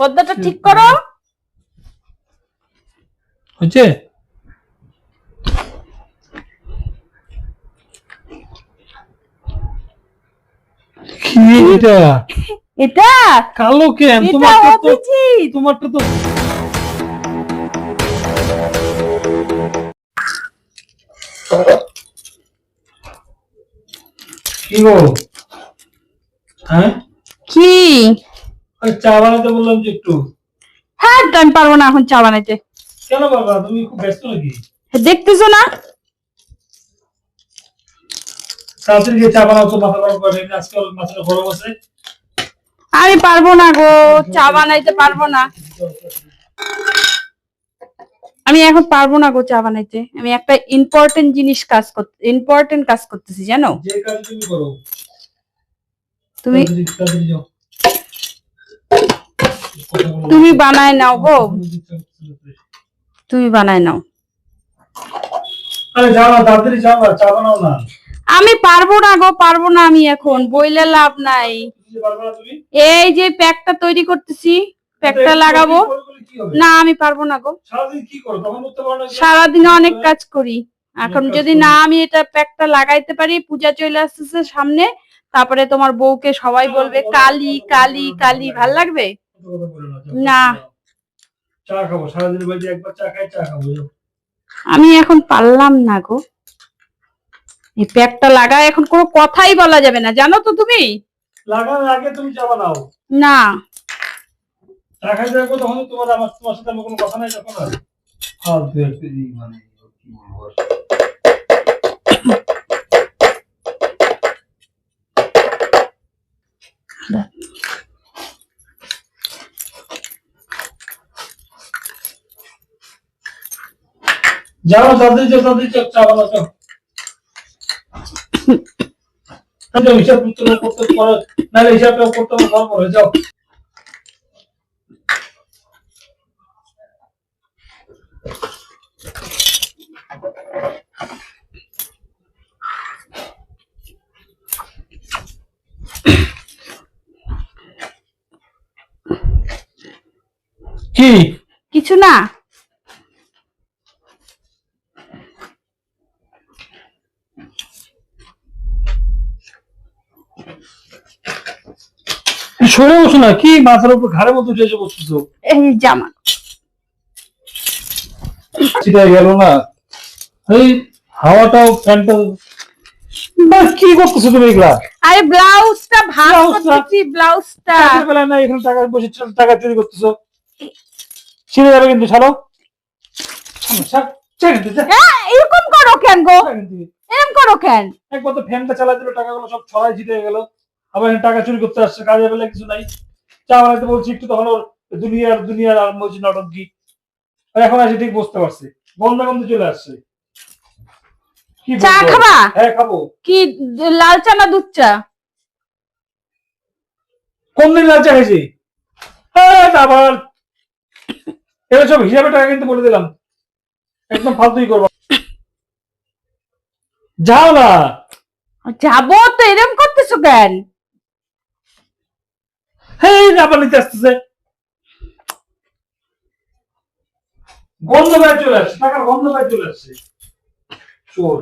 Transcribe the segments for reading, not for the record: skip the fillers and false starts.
পর্দাটা ঠিক করো। হচ্ছে কি এটা? এটা কালো কেন? তোমারটা তো কি গো? হ্যাঁ কি? চা বানাতে বললাম যে একটু। হ্যাঁ আমি পারবো না এখন চা বানাইতে। কেন বাবা, তুমি খুব ব্যস্ত নাকি? দেখতেছো না? তাড়াতাড়ি গিয়ে চা বানাও তো, মাথা গরম করে। আজকাল মাথাটা গরম আছে। আমি পারবো না গো, চা বানাইতে পারবো না। আমি এখন পারবো না গো চা বানাইতে। আমি একটা ইম্পর্টেন্ট কাজ করতেছি জানো। যে কাজ তুমি করো, তুমি তাড়াতাড়ি যাও। তুমি বানায় নাও গো, তুমি বানায় নাও। আরে যাও না, তাড়াতাড়ি যাও না, চা বানাও না। আমি পারবো না গো, পারবো না। আমি এখন বইলে লাভ নাই। এই যে প্যাকটা তৈরি করতেছি, প্যাকটা লাগাবো। না আমি পারবো না গো। সারাদিন কি করো তখন? করতে পারো না? সারাদিন অনেক কাজ করি। এখন যদি না আমি এটা প্যাকটা লাগাইতে পারি, পূজা চলে আসতেছে সামনে, তারপরে তোমার বউকে সবাই বলবে কালি কালি কালি। ভাল লাগবে না? চা খাবো সারাদিন, বাড়ি একবার চা খাই, চা খাবো। আমি এখন পারলাম না গো। এই প্যাকটা লাগায় এখন কোনো কথাই বলা যাবে না, জানো তো তুমি। লাগানোর আগে তুমি চা বানাও না। চা খাইতে যাবো তখন তোমার সাথে আমার কোনো কথা নাই তখন। আর ফালতু একটা মানে কি বলবো। যাও তাড়াতাড়ি যাও, তাড়াতাড়ি চা বানাও। হিসাব করতে পারো, নাহলে হিসাবটা করতে আমার ঘর যাও। কি? কিছু না। সরে বসো না, কি মাথার উপর ঘাড়ের মধ্যে উঠে বসছো? এই জামা সেটা গেল না। এই হাওয়াটাও ফ্যানটা কি করতেছো তুমি এগুলা? আরে ব্লাউজটা ভাঁজ করতেছি, ব্লাউজটা। কাজের বেলা না, এখানে টাকা বসে টাকা চুরি করতেছো। ছিঁড়ে যাবে কিন্তু, ছাড়ো। এরকম করো কেন গো? এরকম করো কেন? একবার তো ফ্যানটা চালাই দিল, টাকাগুলো সব ছড়াই ছিটে গেল। আবার টাকা চুরি করতে আসছে, কাজের বেলা কিছু নাই। চা বানাইতে বলছি একটু, তখন ওর দুনিয়ার আর বলছি নটঙ্কি। আর এখন আসে ঠিক বুঝতে পারছি, গন্ধ চলে আসছে। চা খাবা? হ্যাঁ খাবো। কি লাল চা না দুধ চা? কোন দিন লাল চা খাইছি? আবার এবার সব হিসাবে টাকা কিন্তু বলে দিলাম, একদম ফালতুই করবো। যাও না। যাবো তো, এরকম করতেছো কেন? হ্যাঁ আবার নিতে আসতেছে, গন্ধ বাইরে চলে আসছে, টাকার গন্ধ বাইরে চলে আসছে। চোর।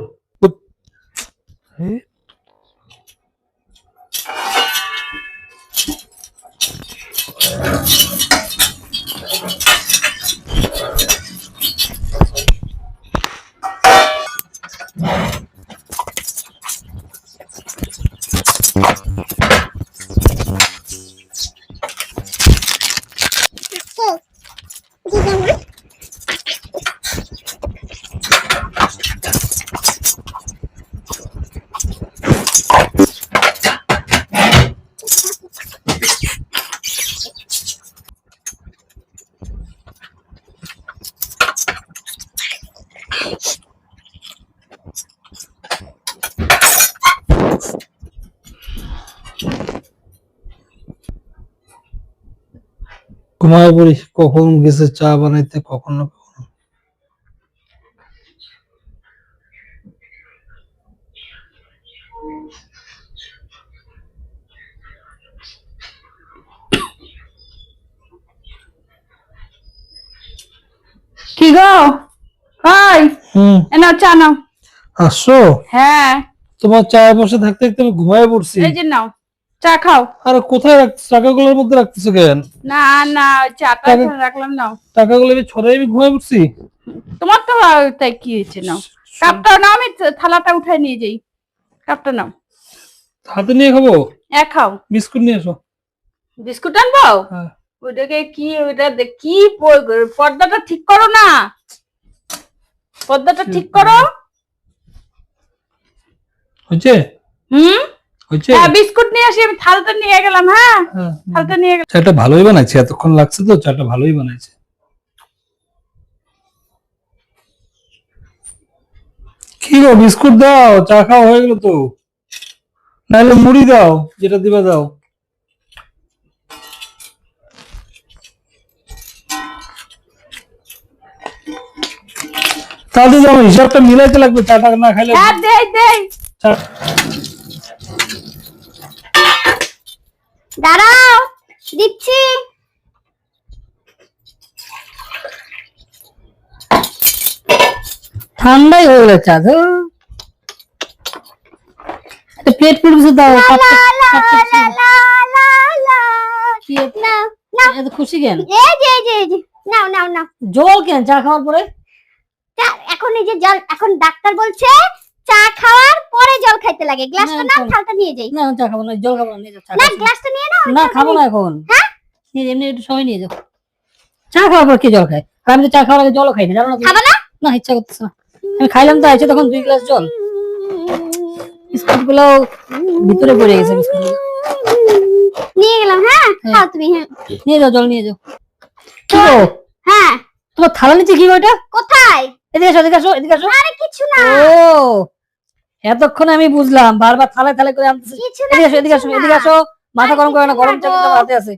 ঘুমায় পড়িস, কখন গেছে চা বানাইতে, কখন না কখন। কি গো? হাই, নাও চা নাও। আসো? হ্যাঁ। তোমার চায়ের বসে থাকতে থাকতে আমি ঘুমায় পড়ছি। এই যে নাও, চা খাও। আরে কোথায় রাখছো? টাকাগুলোর মধ্যে রাখতেছো কেন? না না, চাটা এখানে রাখলাম, নাও। টাকাগুলো আমি ছড়াই আমি ঘুমায় পড়ছি। তোমার তো তাই কি হয়েছে, নাও। কাপটা নাও, আমি থালাটা উঠায় নিয়ে যাই। কাপটা নাও। হাতে নিয়ে খাবো? খাও। বিস্কুট নিয়ে এসো। বিস্কুট আনবো? হ্যাঁ। ওইটাকে কি, ওইটা কি পর্দাটা ঠিক করো না, পর্দাটা ঠিক করো। হয়েছে? হুম, হয়েছে? হ্যাঁ, বিস্কুট নিয়ে আসি, আমি থালটা নিয়ে গেলাম। হ্যাঁ, থালটা নিয়ে গেলাম। চাটা ভালোই বানাইছে, এতক্ষণ লাগছে তো, চাটা ভালোই বানাইছে। কি গো, বিস্কুট দাও, চা খাওয়া হয়ে গেল তো। নাহলে মুড়ি দাও, যেটা দিবা দাও। তাহলে যেমন হিসাবটা মিলাইতে লাগবে, চাটা না খাইলে। হ্যাঁ, দেই দেই। দাঁড়াও, দিচ্ছি। ঠান্ডাই হয়ে গেল চা। প্লেট পুরো দাও। এত খুশি কেন? নাও নাও নাও। জল কেন চা খাওয়ার পরে? এখন এই যে জল, এখন ডাক্তার বলছে চা খাওয়ার পরে জল খাইতে লাগে। গ্লাসটা নাও, থালটা নিয়ে যাই। না চা খাবো না, জল খাবো না, নিয়ে যাও চা। না, গ্লাসটা নিয়ে নাও। না খাবো না এখন। হ্যাঁ, এমনি একটু সময় নিয়ে যাও। চা খাওয়ার পর কি জল খাই? আর আমি তো চা খাওয়ার আগে জলও খাই না, জানো না? খাবা না? না, ইচ্ছা করতেছে না। আমি খাইলাম তো আছে তখন 2 গ্লাস জল। বিস্কুট গুলো ভিতরে পড়ে গেছে, বিস্কুট নিয়ে গেলাম। হ্যাঁ, খাও তুমি। হ্যাঁ, নিয়ে যাও, জল নিয়ে যাও। কি গো, হ্যাঁ। তোমার থালা নিচে কি ওইটা? কোথায়? এদিকে আসো, এদিকে আসো, এদিকে আসো। আরে কিছু না। ও, এতক্ষণ আমি বুঝলাম বারবার থালায় থালায় করে আনতেছি। কিছু না, এদিকে আসো, এদিকে আসো, কিছু না। এদিকে আসো। মাথা গরম করে না, গরম চা কিন্তু আমার হাতে আছে।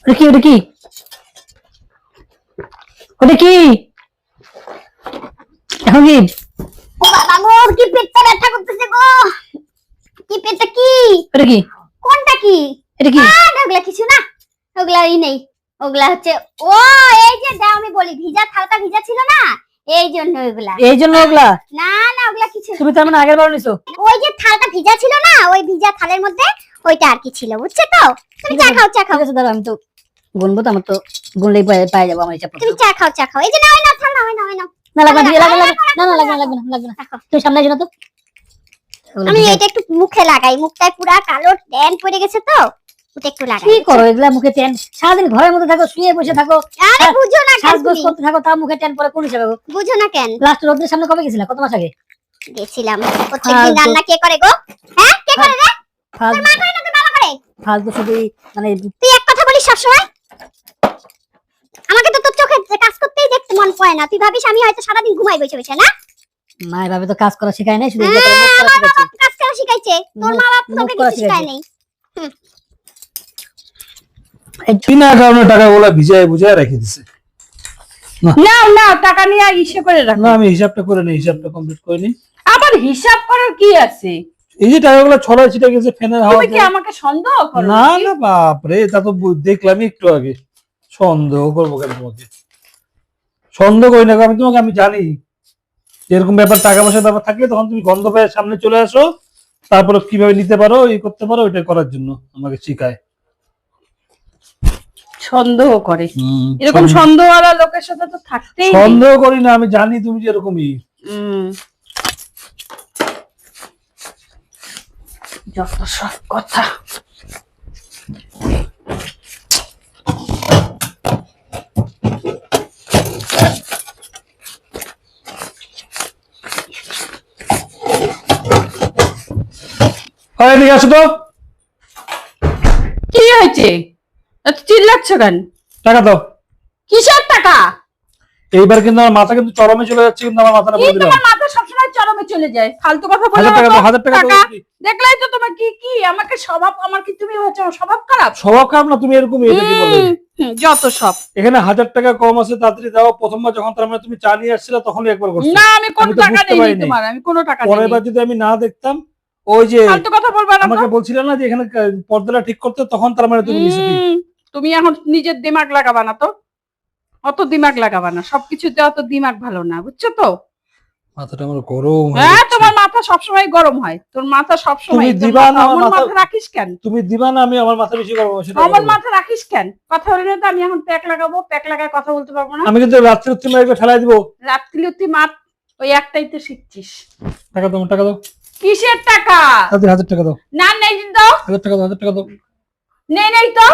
ওটা কি, ওটা কি, ওটা কি? এখন কি? ও বাবা গো, কি পেটটা ব্যথা করতেছে গো। কি পেটটা কি? ওটা কি? কোনটা কি? এটা কি? ওগুলা কিছু না, ওগুলাই নেই। ওগুলা হচ্ছে, ও এই যে দাও, আমি বলি ভিজা থালটা ভিজা ছিল না, এই জন্য ওগুলা। এই জন্য ওগুলা? না না, ওগুলা কিছু না। তুমি তার মানে আগের বার নিছো? ওই যে থালটা ভিজা ছিল না, ওই ভিজা থালের মধ্যে ওইটা আর কি ছিল, বুঝছো তো? তুমি চা খাও, চা খাও। ঠিক আছে দাঁড়াও, আমি তো গুনবো তো, আমার তো গুনলেই পাই যাবো আমার হিসাব। তুমি চা খাও, চা খাও। এই যে নাও, নাও, থাল নাও, নাও, নাও। না লাগবে না, লাগবে না, না না লাগবে না, লাগবে না, লাগবে না। তুমি সামনে এসো না তো। আমি এটা একটু মুখে লাগাই, মুখটায় পুরা কালো ট্যান পড়ে গেছে তো, ওটা একটু লাগাই। কি করো এগুলা মুখে ট্যান? সারাদিন ঘরের মধ্যে থাকো, শুয়ে বসে থাকো, আরে বুঝো না কেন সাজগোজ তুমি? করতে থাকো, তার মুখে ট্যান পরে কোন হিসাবে? বুঝো না কেন? লাস্ট রোদের সামনে কবে গেছিলা? কত মাস আগে গেছিলাম। প্রত্যেকদিন রান্না কে করে গো? হ্যাঁ, কে করে রে? তোর মা করে না তো বাবা করে? ফালতু শুধু মানে তুই এক কথা বলিস সবসময়। আমাকে তো তোর চোখে কাজ করতেই দেখতে মন পড়ে না। তুই ভাবিস আমি হয়তো সারাদিন ঘুমাই বসে বসে, না? মায়ের ভাবে তো কাজ করা শেখায় নাই, শুধু এগুলো করে মুখ করা আমার শিখাইছে। বাবা কাজ করা শিখাইছে, তোর মা বাবা মুখ তোকে করা কিছু শিখায় শিখাইছে। নাই। বিনা কারণে টাকাগুলো ভিজায় বুঝায় রেখে দিছে। নাও নাও, টাকা নিয়ে ইসে করে রাখো। না, আমি হিসাবটা করে নিই, হিসাবটা কমপ্লিট করে নিই। আবার হিসাব করার কি আছে? এই যে টাকাগুলো ছড়াই ছিটে গেছে ফ্যানের তুমি হাওয়াতে। কি আমাকে সন্দেহ করো? না না বাপ রে, তা তো দেখলামই একটু আগে। সন্দেহ করবো কেন তোমাকে? সন্দেহ করি না, আমি তোমাকে, আমি জানি এরকম ব্যাপার, টাকা পয়সার ব্যাপার থাকলে তখন তুমি গন্ধ পেয়ে সামনে চলে আসো, তারপরে কিভাবে নিতে পারো, এই করতে পারো, ওইটা করার জন্য আমাকে শিখায়। সন্দেহ করে, এরকম সন্দেহওয়ালা লোকের সাথে তো থাকতেই নেই। সন্দেহ করি না, আমি জানি তুমি যে এরকমই। যত সব কথা। এদিকে আসো তো। কি হয়েছে? এত চিল্লাচ্ছ কেন? টাকা দাও। কিসের টাকা? এইবার কিন্তু আমার মাথা কিন্তু চরমে চলে যাচ্ছে, কিন্তু আমার মাথাটা কি বলে দিলাম। তোমার মাথা সবসময় চরমে চলে যায়? ফালতু কথা বলো 1000 টাকা না দাও, তো। 1000 টাকা দাও। দেখলাই তো তোমার কি কি আমাকে স্বভাব, আমার কি তুমি হচ্ছে আমার স্বভাব খারাপ? স্বভাব খারাপ না, তুমি এরকমই, এটা কি বলে? যত সব। এখানে 1000 টাকা কম আছে, তাড়াতাড়ি দাও। প্রথমবার যখন তার মানে তুমি চা নিয়ে আসছিলে তখনই একবার করছো। না, আমি কোনো আমি তো টাকা বুঝতে নেই পারিনি। তোমার, আমি কোনো টাকা পরের নেই। বার যদি আমি না দেখতাম, ওই যে ফালতু কথা বলবা না তো। আমাকে বলছিলে না যে এখানে পর্দাটা ঠিক করতে, তখন তার মানে তুমি নিশ্চয়ই। তুমি এখন নিজের দিমাগ লাগাবা না তো। অত দিমাগ লাগাবা না, সবকিছুতে অত দিমাগ ভালো না, বুঝছো তো? মাথাটা আমার গরম হয়ে হ্যাঁ, যাচ্ছে। তোমার মাথা সবসময় গরম হয়, তোর মাথা সবসময়। তুমি দিবা না আমার মাথা, মাথা রাখিস কেন? তুমি দিবা না, আমি আমার মাথা বেশি গরম হবে সেটা আমার বলো। মাথা রাখিস কেন? কথা বলি না তো, আমি এখন প্যাক লাগাবো, প্যাক লাগায় কথা বলতে পারবো না। আমি কিন্তু রাত্রে তুমি একবার ঠেলাই দিব। রাত্রিলতি মাত, ওই একটাই তো শিখছিস। টাকা দাও, টাকা দাও। কিসের টাকা? 1000 টাকা দাও। না নেই তো, 1000 টাকা দাও, 1000 টাকা দাও। নেই তো।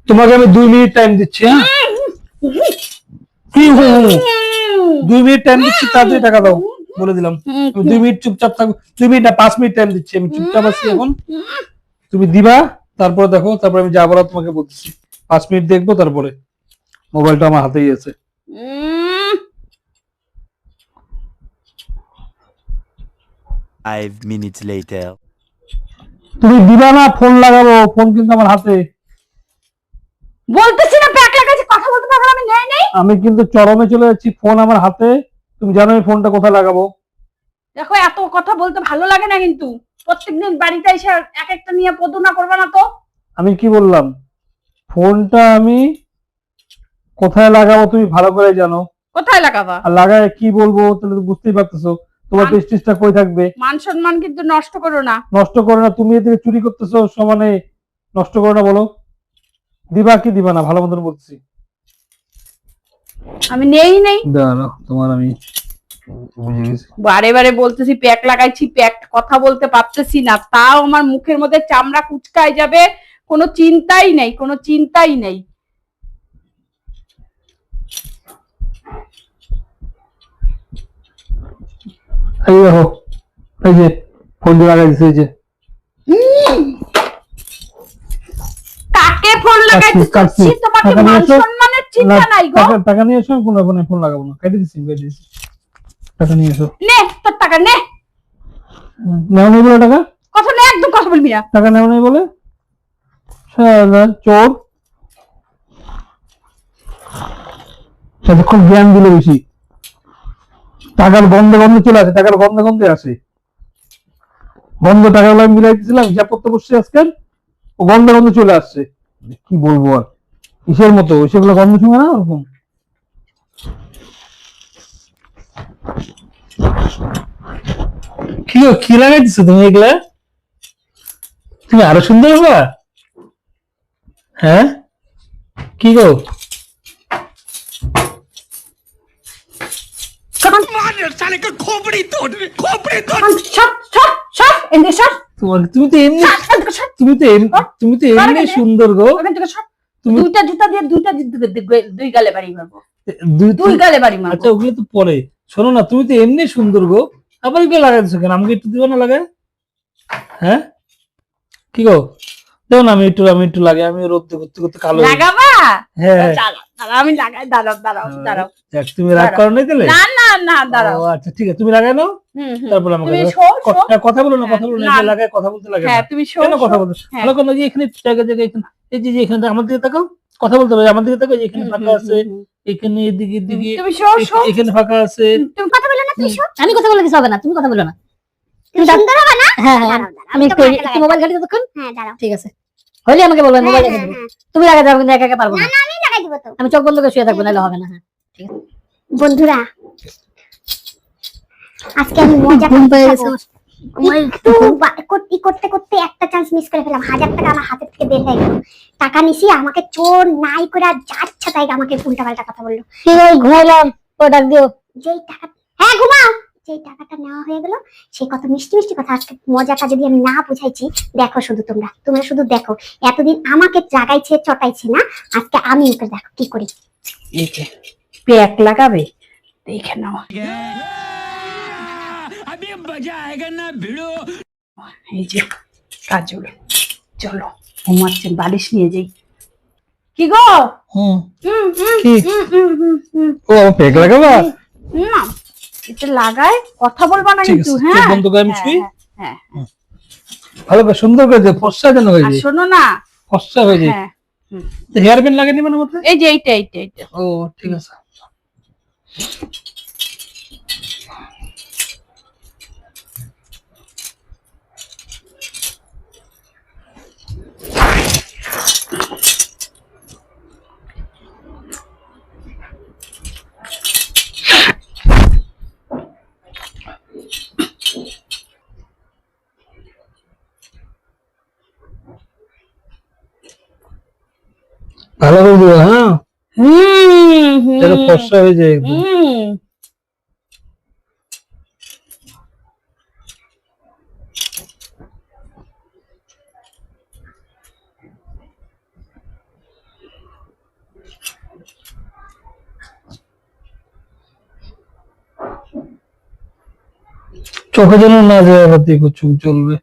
তোমাকে আমি 2 মিনিট টাইম দিচ্ছি। হ্যাঁ, কি 2 মিনিট টাইম দিচ্ছি, তাড়াতাড়ি টাকা দাও, বলে দিলাম। আমি 2 মিনিট চুপচাপ থাকবো, 2 মিনিট না 5 মিনিট টাইম দিচ্ছি, আমি চুপচাপ আছি এখন। তুমি দিবা, তারপরে দেখো, তারপরে আমি যাবো না, তোমাকে বলতেছি 5 মিনিট দেখবো, তারপরে মোবাইলটা আমার হাতেই আছে। উম, 5 minutes later. তুমি দিবা না, ফোন লাগাবো, ফোন কিন্তু আমার হাতে। বলতেছি না প্যাক লাগাইছি, কথা বলতে পারবো না, আমি নেই। আমি কিন্তু চরমে চলে যাচ্ছি, ফোন আমার হাতে। তুমি জানো আমি ফোনটা কোথায় লাগাবো। দেখো, এত কথা বলতে ভালো লাগে না কিন্তু, প্রত্যেকদিন বাড়িতে এসে এক একটা নিয়ে পদুনা করবে না তো। আমি কি বললাম, ফোনটা আমি কোথায় লাগাবো তুমি ভালো করে জানো। কোথায় লাগাবা? আর লাগায় কি বলবো তাহলে তো বুঝতেই পারতেছো, তোমার প্রেস্টিজটা কই থাকবে। মান সম্মান কিন্তু নষ্ট করো না। নষ্ট করো না, তুমি এদিকে চুরি করতেছো সমানে, নষ্ট করো না। বলো দিবা কি দিবা না, ভালো মতন বলছি। আমি নেই। দাঁড়াও, তোমার আমি বুঝে গেছি। বারে বারে বলতেছি প্যাক লাগাইছি, প্যাক, কথা বলতে পারতেছি না, তাও আমার মুখের মধ্যে চামড়া কুচকায় যাবে, কোনো চিন্তাই নেই, কোনো চিন্তাই নেই। এই দেখো, এই যে ফোন দিয়ে লাগাই দিছে, এই যে কাকে ফোন লাগাইছিস? কাটছি। তোমাকে টাকা নিয়ে মান এসো। সম্মানের চিন্তা নাই গো। টাকা নিয়ে এসো, ফোন লাগাবো না, ফোন লাগাবো না, কেটে দিচ্ছি, কেটে দিচ্ছি। টাকা নিয়ে এসো। নে তোর টাকা নে। নেও নেই বলে টাকা, কথা নে, একদম কথা বলবি না। টাকা নেও নেই বলে শালা চোর। সারাক্ষণ জ্ঞান দিলে বেশি, টাকার গন্ধে গন্ধে চলে আসে, টাকার গন্ধে গন্ধে আসে। গন্ধ টাকাগুলো আমি মিলাই দিয়েছিলাম, হিসাব করতে বসছি আজকাল, ও গন্ধে গন্ধে চলে আসছে। কি বলবো আর, কিসের মতো সেগুলো গন্ধ শুনে না ওরকম। কি গো, কি লাগাই দিছো তুমি এগুলা? তুমি আরো সুন্দর হবা। হ্যাঁ, কি গো? তুমি তো এমনি, তুমি তো এমনি সুন্দর গো। তুমি দুইটা জুতা দিয়ে দুই গালে বাড়ি মারবো, দুই দুই গালে বাড়ি মারবো। আচ্ছা, ওগুলো তো পরে। শোনো না, তুমি তো এমনি সুন্দর গো, আবার এগুলো লাগাই দিছো কেন? আমাকে একটু দিও না লাগায়। হ্যাঁ, কি গো, দেও না, আমি একটু লাগাই, আমি রোদ করতে করতে কালো হয়ে গেছি। লাগাবা? হ্যাঁ, দাঁড়াও, আমি লাগাই, দাঁড়াও। দেখ, তুমি রাগ করো নাই তাহলে? না, দাঁড়াও। ও আচ্ছা, ঠিক আছে, তুমি লাগাই নাও, তারপর আমাকে তুমি দাও। শো। কথা বলো না, কথা বলো না, না। এগুলো লাগায় কথা বলতে লাগে না। হ্যাঁ, তুমি শো। কেন কথা বলতে হ্যাঁ। ভালো কেন? যে এখানে জায়গা জায়গা, এখানে এই যে এখানে আমার দিকে তাকাও, কথা বলতে হবে, আমার দিকে তাকাও, এখানে ফাঁকা আছে, এখানে এদিকে এদিকে, তুমি শো। এখানে ফাঁকা আছে। তুমি কথা বলো না, তুমি শো। আমি কথা বলে কিছু হবে না, তুমি কথা বলো না। তুমি সুন্দর হবে না? হ্যাঁ হ্যাঁ, দাঁড়াও, দাঁড়াও, আমি তো একটু মাকে লাগাই মোবাইল ঘাটি ততক্ষণ। হ্যাঁ, দাঁড়াও। ঠিক আছে, হইলে আমাকে বলবেন, মোবাইল রেখে হ্যাঁ, দেবো। হ্যাঁ। তুমি লাগাই যাবে, কিন্তু একা একা পারবো না না। না, আমি লাগাই দিব তো। আমি চোখ বন্ধ করে শুয়ে থাকবো, নাহলে হবে না। হ্যাঁ, বন্ধুরা, আজকে আমি মজা ঘুম পেয়ে করতে গেছে। একটু করতে করতে একটা চান্স মিস করে ফেলাম। 1000 টাকা আমার হাতের থেকে বের হয়ে গেল। টাকা নিছি, আমাকে চোর নাই করে যাচ্ছে তাই আমাকে উল্টা পাল্টা কথা বললো। ঠিক আছে, ঘুমাইলাম, ও ডাক দিও। যেই টাকা, হ্যাঁ ঘুমাও, যেই টাকাটা নেওয়া হয়ে গেল, সেই কত মিষ্টি মিষ্টি কথা। আজকে মজাটা যদি আমি না বুঝাইছি, দেখো শুধু তোমরা শুধু দেখো। এতদিন আমাকে জাগাইছে চটাইছে না, আজকে আমি ওকে দেখো কি করি। প্যাক লাগাবে, দেখে নাও। এই যে কাজল, চলো ঘুমাচ্ছেন, বালিশ নিয়ে যাই। কি গো? কি? ও পেক লাগাবা? না, এটা লাগায় কথা বলবা না ঠিক কিন্তু। আছে, হ্যাঁ, চোখ বন্ধ করে আমি শুই। হ্যাঁ। ভালো করে সুন্দর করে দে, ফর্সা যেন হয়ে আর যায়, শোনো না, ফর্সা হয়ে যায়। হ্যাঁ, হেয়ার ব্যান্ড লাগাই নিবেন আমাকে? এই যে এইটা। ও ঠিক আছে। ভালো করে দিও, হ্যাঁ, যেন হুম ফর্সা হয়ে যায় একদম। হুম চোখে যেন না যায়, আবার দেখো চোখ জ্বলবে।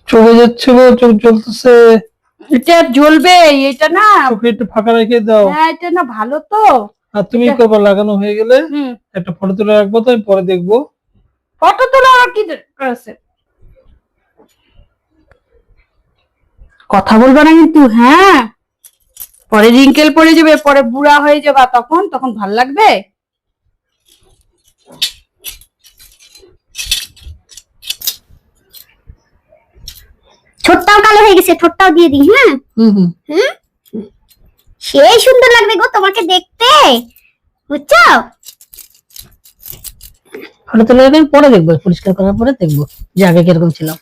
চোখে যাচ্ছে গো, চোখ জ্বলতেছে। এটা জ্বলবে, এটা না, চোখে একটু ফাঁকা রেখে দাও। হ্যাঁ এটা না ভালো তো। আর তুমি কবার লাগানো হয়ে গেলে হুম, একটা ফটো তুলে রাখবো, তো আমি পরে দেখবো। ফটো তোলা আর কি দরকার আছে? কথা বলবা না কিন্তু, হ্যাঁ, পরে রিঙ্কেল পড়ে যাবে, পরে বুড়া হয়ে যাবা, তখন তখন ভাল লাগবে। ঠোঁটটাও কালো হয়ে গেছে, ঠোঁটটাও দিয়ে দিই। হ্যাঁ, হুম। সেই সুন্দর লাগবে গো তোমাকে দেখতে, বুঝছো? ফটো তুলে রাখলে পরে দেখবো, পরিষ্কার করার পরে দেখবো যে আগে কিরকম ছিলাম।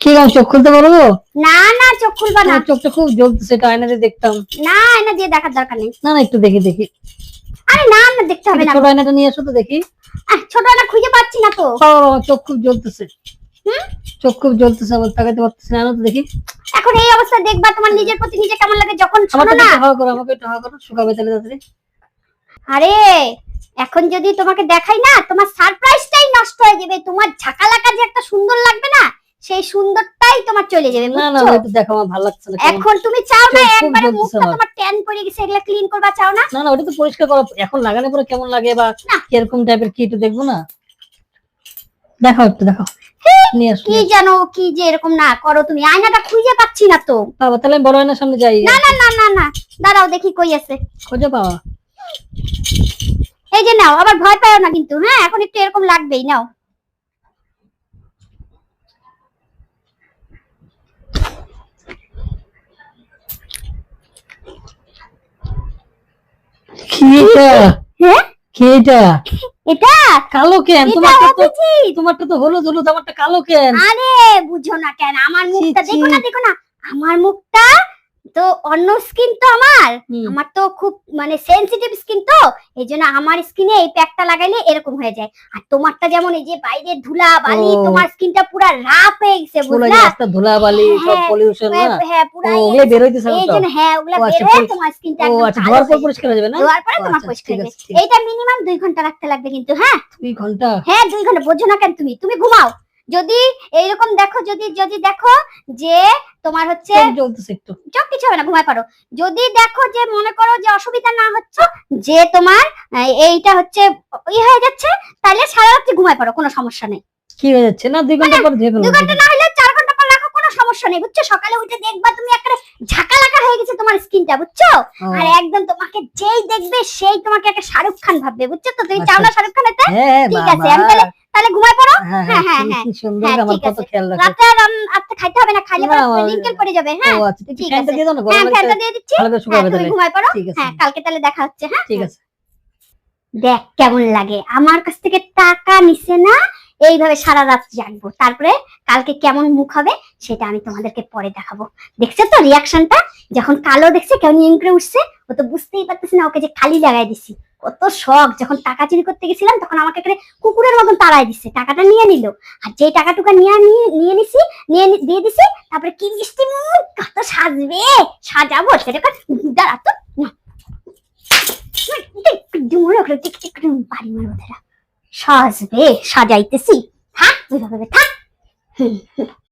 কি গাছ, চোখ খুলতে পারো গো? না না, চোখ খুলবা না। আমার চোখটা খুব জ্বলতেছে, এটা আয়না দিয়ে দেখতাম। না, না দিয়ে দেখার দরকার নেই। না না, একটু দেখি দেখি। আরে না না, দেখতে হবে না। ছোট আয়নাটা নিয়ে আসো তো দেখি। ছোট না, খুঁজে পাচ্ছি না তো। ও, আমার চোখ খুব জ্বলতেছে, চোখ খুব জ্বলতেছে, আমার তাকাতে পারতেছি না, আনো তো দেখি। এখন এই অবস্থা দেখবা, তোমার নিজের প্রতি নিজে কেমন লাগে যখন আমার শোনো না। একটু হাওয়া করো, আমাকে একটু হাওয়া করো, শুকাবে তাহলে তাড়াতাড়ি। আরে এখন যদি তোমাকে দেখাই না, তোমার সারপ্রাইজটাই নষ্ট হয়ে যাবে। তোমার ঝাঁকালাকা যে একটা সুন্দর লাগবে না, সেই সুন্দরটাই তোমার চলে যাবে, না না, বুঝছো? একটু দেখো, আমার ভালো লাগছে না কেমন। এখন তুমি চাও না চোখ খুব একবারে জ্বলতেছে মুখটা আমার। তোমার ট্যান পড়ে গেছে, এগুলা ক্লিন করবা, চাও না? না না, ওটা তো পরিষ্কার করো, এখন লাগানোর পরে কেমন লাগে বা কিরকম টাইপের কি একটু দেখবো না। দেখাও, একটু দেখাও, নিয়ে আসো। কি জানো কি যে এরকম না করো তুমি, আয়নাটা খুঁজে পাচ্ছি না তো। বাবা, তাহলে আমি বড় আয়নার সামনে যাই। না না না না না, দাঁড়াও দেখি কই আছে। খোঁজো পাওয়া। এই যে নাও, আবার ভয় পাও না কিন্তু, হ্যাঁ, এখন একটু এরকম লাগবেই, নাও। কি এটা? হ্যাঁ, কি এটা? এটা কালো কেন? এটা তোমারটা তো হলুদ হলুদ, আমারটা কালো কেন? আরে বুঝো না কেন, আমার মুখটা ছি, ছি। দেখো না, দেখো না আমার মুখটা তো অন্য স্কিন তো আমার। হুম। আমার তো খুব মানে সেনসিটিভ স্কিন তো, এই জন্য আমার স্কিনে এই প্যাকটা লাগাইলে এরকম হয়ে যায়। আর তোমারটা যেমন এই যে বাইরে ধুলা বালি, ও। তোমার স্কিনটা পুরো রাফ হয়ে গেছে, পুরো বুঝলা? রাস্তা ধুলাবালি, সব হ্যাঁ, পলিউশন না। হ্যাঁ পুরো ও, ওগুলো বের হইতেছে না এই তো। জন্য, হ্যাঁ ওগুলা ও, বের আচ্ছা, হয়ে তোমার স্কিনটা ও একদম আচ্ছা, কালো ধোয়ার পর হয়ে পরিষ্কার হয়ে যাবে না? যায়। ধোয়ার পরে ও, তোমার আচ্ছা, পরিষ্কার ঠিক হয়ে আছে, যাবে। ঠিক আছে। এইটা মিনিমাম 2 ঘন্টা রাখতে লাগবে কিন্তু, হ্যাঁ 2 ঘন্টা? হ্যাঁ 2 ঘন্টা। বোঝো না কেন তুমি ঘুমাও। যদি এইরকম দেখো, যদি দেখো যে তোমার হচ্ছে চোখ জ্বলতেছে একটু। চোখ কিছু হবে না, ঘুমায় পারো। যদি দেখো যে মনে করো যে অসুবিধা না হচ্ছে, যে তোমার এইটা হচ্ছে হয়ে যাচ্ছে, তাহলে সারা রাত্রি ঘুমায় পারো, কোনো সমস্যা নেই। কি হয়ে যাচ্ছে? না 2 ঘন্টা পর ধুয়ে 2 ফেলবো। ঘন্টা না হলে 4 ঘন্টা পর রাখো, কোনো সমস্যা নেই, বুঝছো? সকালে উঠে দেখবা তুমি একটা ঝাঁকালাকা হয়ে গেছে তোমার স্কিনটা, বুঝছো? ও, আর একদম তোমাকে যেই দেখবে সেই তোমাকে একটা শাহরুখ খান ভাববে, বুঝছো? তো তুমি আচ্ছা, চাও না শাহরুখ খান হতে? হ্যাঁ ঠিক আছে, বাবা। আমি তাহলে ঘুমায় পড়ো। হ্যাঁ হ্যাঁ, হ্যাঁ, হ্যাঁ, কি সুন্দর, হ্যাঁ, আমার ঠিক কত আছে। খেয়াল রাখো। রাতে আর রাতে খাইতে হবে না, খাইলে না, পরে রিঙ্কেল পড়ে যাবে, হ্যাঁ। ও আচ্ছা, ঠিক ফ্যানটা আছে। দিয়ে দাও না, হ্যাঁ গরম ফ্যানটা লাগছে, দিয়ে দিচ্ছি। ভালো করে হ্যাঁ শুকাবে তুমি তাহলে। ঘুমায় পড়ো। ঠিক আছে, হ্যাঁ কালকে তাহলে দেখা হচ্ছে। হ্যাঁ ঠিক আছে। দেখ কেমন লাগে, আমার কাছ থেকে টাকা নিছে না, এইভাবে সারা রাত জাগবো, তারপরে কালকে কেমন মুখ হবে সেটা আমি তোমাদেরকে পরে দেখাবো। দেখছো তো রিয়াকশনটা, যখন কালো দেখছে কেমন ইং করে উঠছে, ও তো বুঝতেই পারতেছে না ওকে যে খালি লাগাই দিছি। কত শখ, যখন টাকা চুরি করতে গেছিলাম তখন আমাকে এখানে কুকুরের মতন তাড়াই দিছে, টাকাটা নিয়ে নিল। আর যেই টাকাটুকু নিয়ে নিছি, দিয়ে দিছি, তারপরে কি মিষ্টি মুখ, কত সাজবে, সাজাবো সেটা দাঁড়া তো সাজবে, সাজাইতেছি, থাক ওইভাবে থাক।